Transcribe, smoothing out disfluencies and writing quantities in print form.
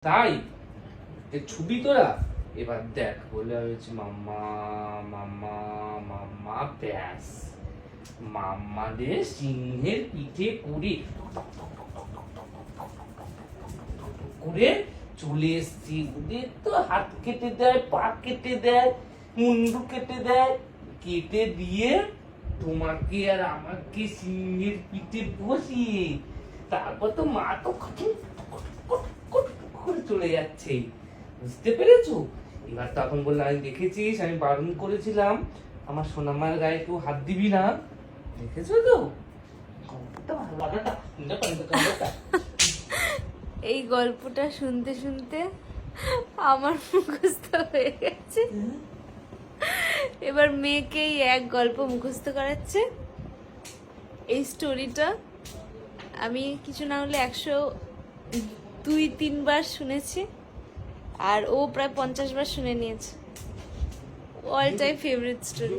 তাই ছবি তোরা এবার দেখ বলে হয়েছে মাম্মা মাম্মা মাম্মা ব্যাস মাম্মাদের সিংহের পিঠে করে করে চলে এসছি। ওদের তো হাত কেটে দেয়, পা কেটে দেয়, মুন্ডু কেটে দেয়, কেটে দিয়ে তোমাকে আর আমাকে সিংহের পিঠে বসিয়ে তারপর তো মা তো করে চলে যাচ্ছে, বুঝতে পেরেছো? এবার তখন বললাম আমি দেখেছিস আমি বারণ করেছিলাম আমার সোনামার গায়ে কেউ হাত দিবি না, দেখেছো তো? এই গল্পটা শুনতে শুনতে আমার মুখস্থ হয়ে গেছে। এবার মেয়েকেই এক গল্প মুখস্থ করাচ্ছে। এই স্টোরিটা আমি কিছু না হলে 102-3 বার শুনেছি, আর ও প্রায় 50 বার শুনে নিয়েছে। All time favourite story.